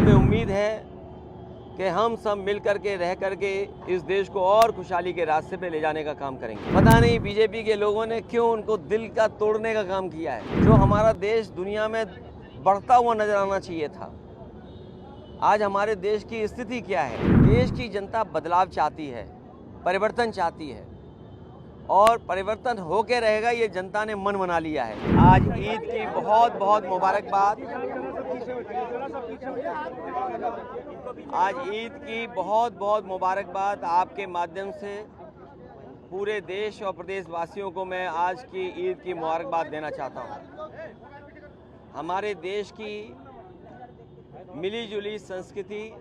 हमें उम्मीद है कि हम सब मिल करके रह करके इस देश को और खुशहाली के रास्ते पे ले जाने का काम करेंगे। पता नहीं बीजेपी के लोगों ने क्यों उनको दिल का तोड़ने का काम किया है। जो हमारा देश दुनिया में बढ़ता हुआ नजर आना चाहिए था, आज हमारे देश की स्थिति क्या है। देश की जनता बदलाव चाहती है, परिवर्तन चाहती है और परिवर्तन होके रहेगा, ये जनता ने मन बना लिया है। आज ईद की बहुत बहुत मुबारकबाद। आज ईद की बहुत बहुत मुबारकबाद आपके माध्यम से पूरे देश और प्रदेश वासियों को मैं आज की ईद की मुबारकबाद देना चाहता हूँ। हमारे देश की मिली जुली संस्कृति,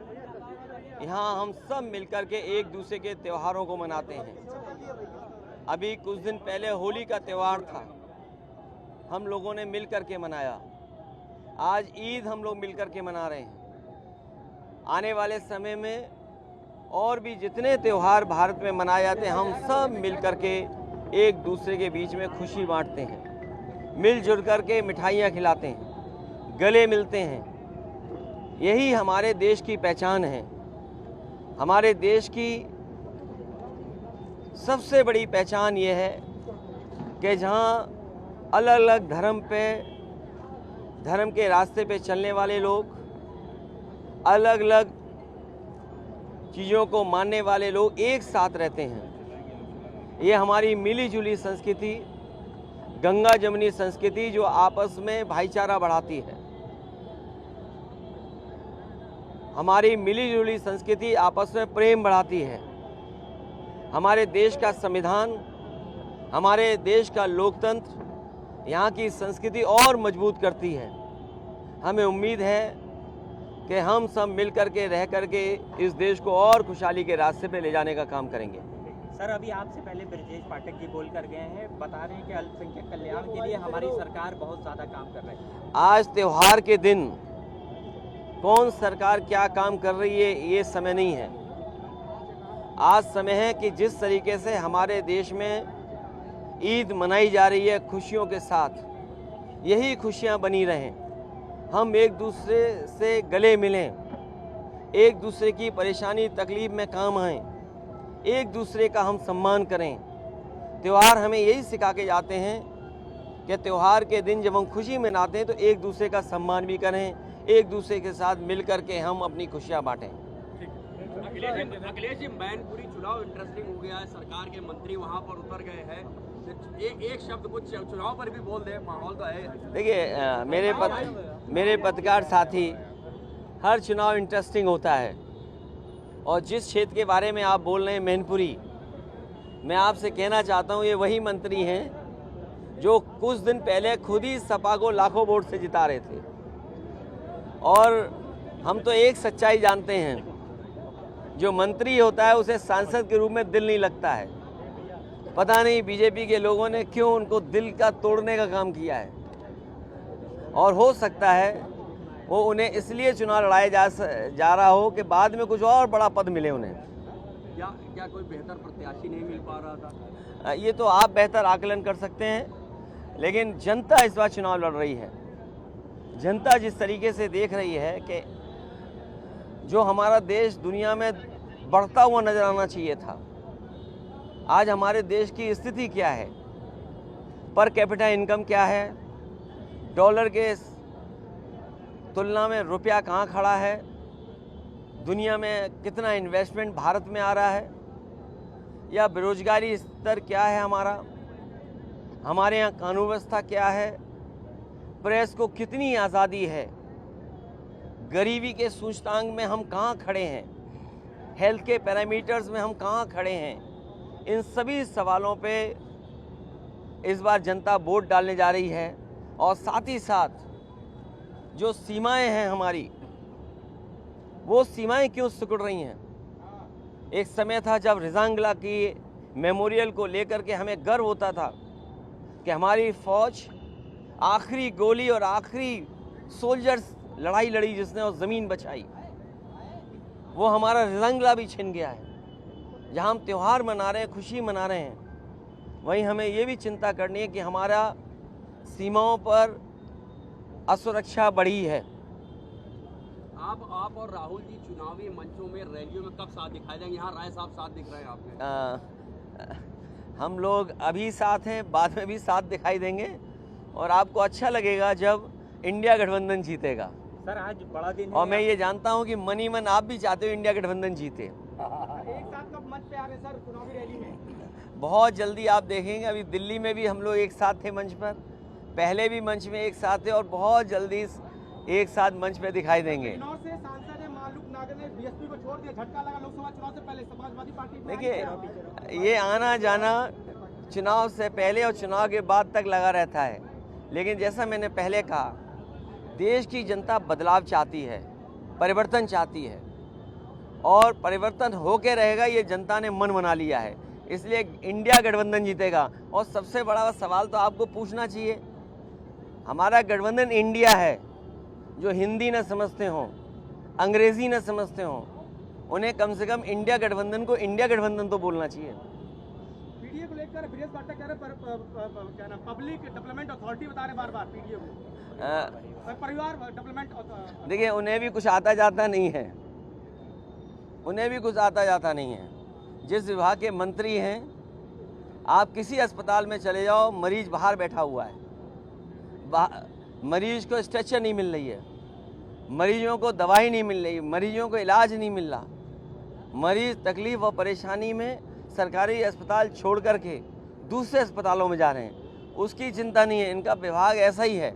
यहाँ हम सब मिलकर के एक दूसरे के त्योहारों को मनाते हैं। अभी कुछ दिन पहले होली का त्यौहार था, हम लोगों ने मिल कर के मनाया। आज ईद हम लोग मिल कर के मना रहे हैं। आने वाले समय में और भी जितने त्यौहार भारत में मनाए जाते हैं, हम सब मिल कर के एक दूसरे के बीच में खुशी बांटते हैं, मिलजुल कर के मिठाइयाँ खिलाते हैं, गले मिलते हैं। यही हमारे देश की पहचान है। हमारे देश की सबसे बड़ी पहचान ये है कि जहाँ अलग अलग धर्म के रास्ते पे चलने वाले लोग, अलग अलग चीज़ों को मानने वाले लोग एक साथ रहते हैं। ये हमारी मिली जुली संस्कृति, गंगा जमुनी संस्कृति जो आपस में भाईचारा बढ़ाती है। हमारी मिली जुली संस्कृति आपस में प्रेम बढ़ाती है। हमारे देश का संविधान, हमारे देश का लोकतंत्र यहाँ की संस्कृति और मजबूत करती है। हमें उम्मीद है कि हम सब मिल कर के रह कर के इस देश को और खुशहाली के रास्ते पे ले जाने का काम करेंगे। सर, अभी आपसे पहले ब्रजेश पाठक जी बोल कर गए हैं, बता रहे हैं कि अल्पसंख्यक कल्याण के लिए हमारी सरकार बहुत ज़्यादा काम कर रही है। आज त्यौहार के दिन कौन सरकार क्या काम कर रही है ये समय नहीं है। आज समय है कि जिस तरीके से हमारे देश में ईद मनाई जा रही है खुशियों के साथ, यही खुशियां बनी रहें। हम एक दूसरे से गले मिलें, एक दूसरे की परेशानी तकलीफ में काम आएं, एक दूसरे का हम सम्मान करें। त्यौहार हमें यही सिखा के जाते हैं कि त्यौहार के दिन जब हम खुशी मनाते हैं तो एक दूसरे का सम्मान भी करें, एक दूसरे के साथ मिल कर के हम अपनी खुशियाँ बांटें। अखिलेश जी, मैनपुरी चुनाव इंटरेस्टिंग हो गया है। सरकार के मंत्री वहां पर उतर गए हैं। एक शब्द कुछ चुनाव पर भी बोल दे, माहौल तो है। देखिए, मेरे पत्रकार साथी, हर चुनाव इंटरेस्टिंग होता है और जिस क्षेत्र के बारे में आप बोल रहे हैं मैनपुरी, मैं आपसे कहना चाहता हूँ ये वही मंत्री हैं जो कुछ दिन पहले खुद ही सपा को लाखों वोट से जिता रहे थे। और हम तो एक सच्चाई जानते हैं, जो मंत्री होता है उसे सांसद के रूप में दिल नहीं लगता है। पता नहीं बीजेपी के लोगों ने क्यों उनको दिल का तोड़ने का काम किया है। और हो सकता है वो उन्हें इसलिए चुनाव लड़ाया जा रहा हो कि बाद में कुछ और बड़ा पद मिले उन्हें। क्या कोई बेहतर प्रत्याशी नहीं मिल पा रहा था? ये तो आप बेहतर आकलन कर सकते हैं, लेकिन जनता इस बार चुनाव लड़ रही है। जनता जिस तरीके से देख रही है कि जो हमारा देश दुनिया में बढ़ता हुआ नजर आना चाहिए था, आज हमारे देश की स्थिति क्या है, पर कैपिटा इनकम क्या है, डॉलर के तुलना में रुपया कहाँ खड़ा है, दुनिया में कितना इन्वेस्टमेंट भारत में आ रहा है, या बेरोजगारी स्तर क्या है हमारे यहाँ कानून व्यवस्था क्या है, प्रेस को कितनी आज़ादी है, गरीबी के सूचकांक में हम कहाँ खड़े हैं, हेल्थ के पैरामीटर्स में हम कहाँ खड़े हैं। इन सभी सवालों पे इस बार जनता वोट डालने जा रही है। और साथ ही साथ जो सीमाएं हैं हमारी, वो सीमाएं क्यों सिकुड़ रही हैं। एक समय था जब रिजांगला की मेमोरियल को लेकर के हमें गर्व होता था कि हमारी फौज आखिरी गोली और आखिरी सोल्जर्स लड़ाई लड़ी जिसने और ज़मीन बचाई। वो हमारा रिजांगला भी छिन गया है। जहाँ हम त्यौहार मना रहे हैं, खुशी मना रहे हैं, वहीं हमें ये भी चिंता करनी है कि हमारा सीमाओं पर असुरक्षा बढ़ी है। आप और राहुल जी चुनावी मंचों में, रैलियों में कब साथ दिखाई देंगे? यहाँ राय साहब साथ दिख रहे हैं आपके। हम लोग अभी साथ हैं, बाद में भी साथ दिखाई देंगे और आपको अच्छा लगेगा जब इंडिया गठबंधन जीतेगा। सर आज बड़ा दिन और मैं ये जानता हूँ कि मन ही मन आप भी चाहते हो इंडिया गठबंधन जीते। एक साथ कब मंच पे आ रहे हैं सर चुनावी रैली में? बहुत जल्दी आप देखेंगे। अभी दिल्ली में भी हम लोग एक साथ थे मंच पर, पहले भी मंच में एक साथ थे और बहुत जल्दी एक साथ मंच पे दिखाई देंगे। बिजनौर से सांसद है मालूक नागर ने बीएसपी को छोड़ दिया, झटका लगा लोकसभा चुनाव से पहले समाजवादी पार्टी में। देखिए, ये आना जाना चुनाव से पहले और चुनाव के बाद तक लगा रहता है, लेकिन जैसा मैंने पहले कहा, देश की जनता बदलाव चाहती है, परिवर्तन चाहती है और परिवर्तन होके रहेगा, ये जनता ने मन बना लिया है। इसलिए इंडिया गठबंधन जीतेगा। और सबसे बड़ा सवाल तो आपको पूछना चाहिए, हमारा गठबंधन इंडिया है। जो हिंदी न समझते हों, अंग्रेज़ी न समझते हों, उन्हें कम से कम इंडिया गठबंधन को इंडिया गठबंधन तो बोलना चाहिए। पीडीए को लेकर ब्रिजेश पाठक कह रहे क्या नाम पब्लिक डेवलपमेंट अथॉरिटी बता रहे बार-बार पीडीए को, परिवार डेवलपमेंट। देखिए, उन्हें भी कुछ आता जाता नहीं है, उन्हें भी कुछ आता जाता नहीं है। जिस विभाग के मंत्री हैं, आप किसी अस्पताल में चले जाओ, मरीज बाहर बैठा हुआ है, मरीज को स्ट्रेचर नहीं मिल रही है, मरीजों को दवाई नहीं मिल रही, मरीजों को इलाज नहीं मिल रहा। मरीज तकलीफ और परेशानी में सरकारी अस्पताल छोड़ करके दूसरे अस्पतालों में जा रहे हैं, उसकी चिंता नहीं है। इनका विभाग ऐसा ही है।